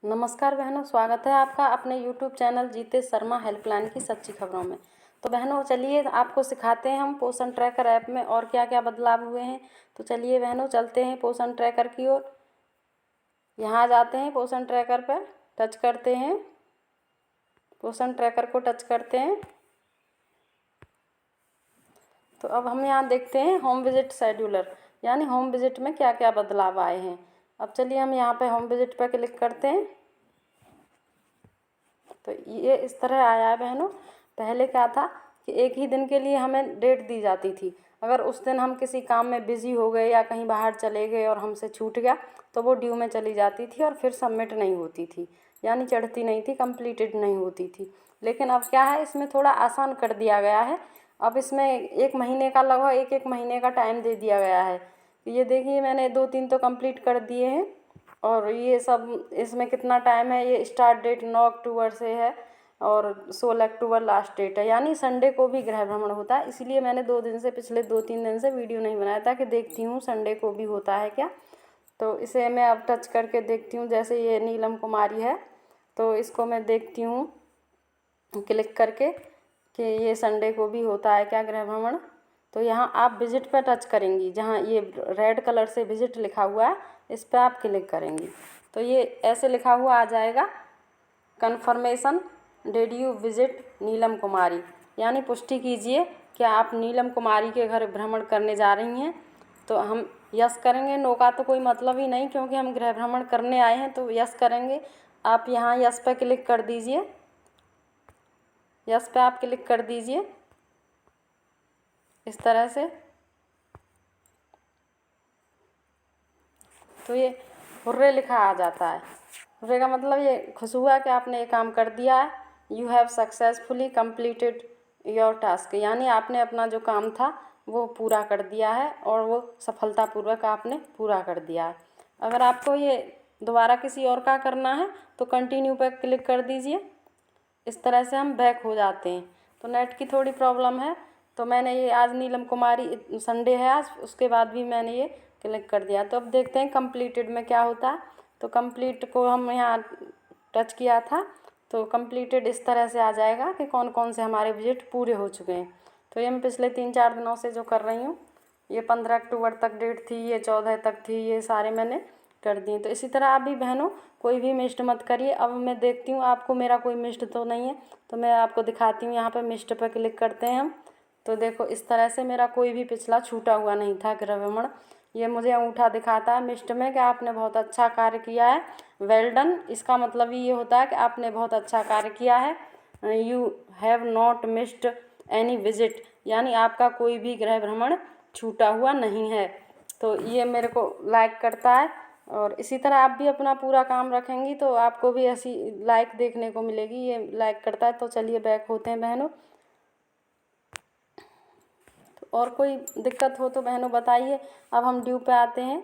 नमस्कार बहनों, स्वागत है आपका अपने YouTube channel Jitesh Sharma helpline की सच्ची खबरों में। तो बहनों चलिए आपको सिखाते हैं हम पोषण ट्रैकर ऐप में और क्या क्या बदलाव हुए हैं। तो चलिए बहनों चलते हैं पोषण ट्रैकर की ओर। यहाँ जाते हैं पोषण ट्रैकर पर टच करते हैं, पोषण ट्रैकर को टच करते हैं। तो अब हम यहाँ देखते हैं होम विजिट शेड्यूलर, यानी होम विजिट में क्या क्या बदलाव आए हैं। अब चलिए हम यहाँ पे होम विजिट पर क्लिक करते हैं। तो ये इस तरह आया है बहनों। पहले क्या था कि एक ही दिन के लिए हमें डेट दी जाती थी। अगर उस दिन हम किसी काम में बिज़ी हो गए या कहीं बाहर चले गए और हमसे छूट गया तो वो ड्यू में चली जाती थी और फिर सबमिट नहीं होती थी, यानी चढ़ती नहीं थी, कंप्लीटेड नहीं होती थी। लेकिन अब क्या है, इसमें थोड़ा आसान कर दिया गया है। अब इसमें एक महीने का लगभग एक महीने का टाइम दे दिया गया है। ये देखिए मैंने 2-3 तो कंप्लीट कर दिए हैं। और ये सब इसमें कितना टाइम है, ये स्टार्ट डेट 9 अक्टूबर से है और 16 अक्टूबर लास्ट डेट है, यानी संडे को भी गृह भ्रमण होता है। इसलिए मैंने पिछले 2-3 दिन से वीडियो नहीं बनाया था कि देखती हूँ संडे को भी होता है क्या। तो इसे मैं अब टच करके देखती हूँ। जैसे ये नीलम कुमारी है तो इसको मैं देखती हूँ क्लिक करके कि ये संडे को भी होता है क्या गृह भ्रमण। तो यहाँ आप विजिट पर टच करेंगी, जहाँ ये रेड कलर से विजिट लिखा हुआ है इस पर आप क्लिक करेंगी तो ये ऐसे लिखा हुआ आ जाएगा, कन्फर्मेशन डिड यू विजिट नीलम कुमारी, यानी पुष्टि कीजिए क्या आप नीलम कुमारी के घर भ्रमण करने जा रही हैं। तो हम यस करेंगे, नो का तो कोई मतलब ही नहीं क्योंकि हम गृह भ्रमण करने आए हैं, तो यस करेंगे। आप यहाँ यस पे क्लिक कर दीजिए, यस पे आप क्लिक कर दीजिए इस तरह से। तो ये हुर्रे लिखा आ जाता है। हुर्रे का मतलब ये खुश हुआ कि आपने ये काम कर दिया है। You have successfully completed your task, यानी आपने अपना जो काम था वो पूरा कर दिया है और वो सफलतापूर्वक आपने पूरा कर दिया है। अगर आपको ये दोबारा किसी और का करना है तो कंटिन्यू पर क्लिक कर दीजिए। इस तरह से हम बैक हो जाते हैं। तो नेट की थोड़ी प्रॉब्लम है तो मैंने ये आज नीलम कुमारी संडे है आज, उसके बाद भी मैंने ये क्लिक कर दिया। तो अब देखते हैं कंप्लीटेड में क्या होता है। तो कंप्लीट को हम यहाँ टच किया था तो कंप्लीटेड इस तरह से आ जाएगा कि कौन कौन से हमारे विजिट पूरे हो चुके हैं। तो ये मैं पिछले 3-4 दिनों से जो कर रही हूँ, ये 15 अक्टूबर तक डेट थी, ये 14 तक थी, ये सारे मैंने कर दिए। तो इसी तरह आप भी बहनों कोई भी मिस्ड मत करिए। अब मैं देखती हूँ आपको मेरा कोई मिस्ड तो नहीं है, तो मैं आपको दिखाती हूँ। यहाँ पे मिस्ड पर क्लिक करते हैं हम। तो देखो इस तरह से मेरा कोई भी पिछला छूटा हुआ नहीं था गृह भ्रमण। ये मुझे अंगूठा दिखाता है मिस्ड में कि आपने बहुत अच्छा कार्य किया है, वेल डन। इसका मतलब ये होता है कि आपने बहुत अच्छा कार्य किया है। You have not missed any visit, यानी आपका कोई भी गृह भ्रमण छूटा हुआ नहीं है। तो ये मेरे को लाइक करता है। और इसी तरह आप भी अपना पूरा काम रखेंगी तो आपको भी ऐसी लाइक देखने को मिलेगी। ये लाइक करता है। तो चलिए बैक होते हैं बहनों। तो और कोई दिक्कत हो तो बहनों बताइए। अब हम ड्यू पे आते हैं।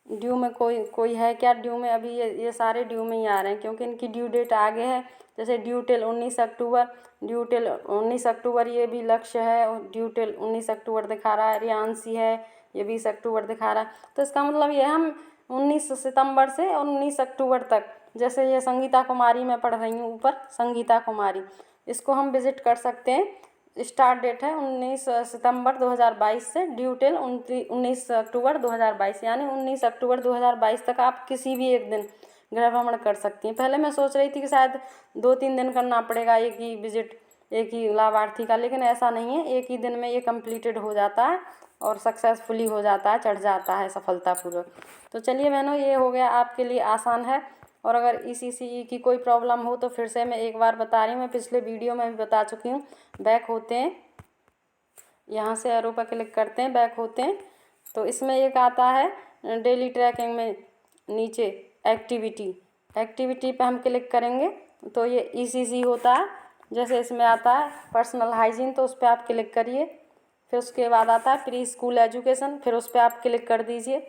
ड्यू में कोई है क्या ड्यू में? अभी ये सारे ड्यू में ही आ रहे हैं क्योंकि इनकी ड्यू डेट आगे है। जैसे ड्यू टिल 19 अक्टूबर, ड्यू टिल 19 अक्टूबर, ये भी लक्ष्य है और ड्यू टिल 19 अक्टूबर दिखा रहा है। रियांशी है, ये 20 अक्टूबर दिखा रहा है। तो इसका मतलब ये हम 19 सितंबर से 19 अक्टूबर तक, जैसे ये संगीता कुमारी मैं पढ़ रही हूँ ऊपर, संगीता कुमारी, इसको हम विजिट कर सकते हैं। स्टार्ट डेट है 19 सितंबर 2022 से ड्यू टिल 19 अक्टूबर 2022, यानी 19 अक्टूबर 2022 तक आप किसी भी एक दिन गृह भ्रमण कर सकती हैं। पहले मैं सोच रही थी कि शायद 2-3 दिन करना पड़ेगा एक ही विजिट, एक ही लाभार्थी का, लेकिन ऐसा नहीं है। एक ही दिन में ये कंप्लीटेड हो जाता है और सक्सेसफुली हो जाता है, चढ़ जाता है सफलतापूर्वक। तो चलिए बहनों, ये हो गया, आपके लिए आसान है। और अगर ECCE की कोई प्रॉब्लम हो तो फिर से मैं एक बार बता रही हूँ, मैं पिछले वीडियो में भी बता चुकी हूँ। बैक होते हैं, यहाँ से एरो पर क्लिक करते हैं, बैक होते हैं। तो इसमें एक आता है डेली ट्रैकिंग में नीचे एक्टिविटी पे हम क्लिक करेंगे तो ये ECC होता है। जैसे इसमें आता है पर्सनल हाइजीन, तो उस पर आप क्लिक करिए। फिर उसके बाद आता है प्री स्कूल एजुकेशन, फिर उस पर आप क्लिक कर दीजिए।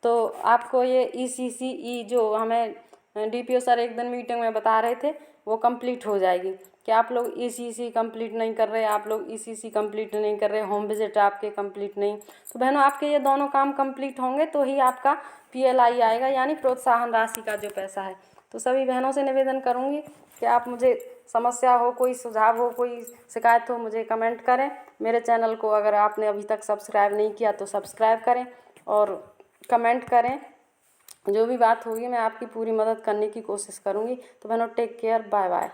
तो आपको ये ECCE जो हमें DPO सर एक दिन मीटिंग में बता रहे थे वो कंप्लीट हो जाएगी कि आप लोग ECC कंप्लीट नहीं कर रहे, आप लोग ECC कंप्लीट नहीं कर रहे, होम विजिट आपके कंप्लीट नहीं। तो बहनों आपके ये दोनों काम कंप्लीट होंगे तो ही आपका PLI आएगा, यानी प्रोत्साहन राशि का जो पैसा है। तो सभी बहनों से निवेदन करूँगी कि आप मुझे समस्या हो, कोई सुझाव हो, कोई शिकायत हो, मुझे कमेंट करें। मेरे चैनल को अगर आपने अभी तक सब्सक्राइब नहीं किया तो सब्सक्राइब करें और कमेंट करें। जो भी बात होगी मैं आपकी पूरी मदद करने की कोशिश करूँगी। तो बहनों टेक केयर, बाय बाय।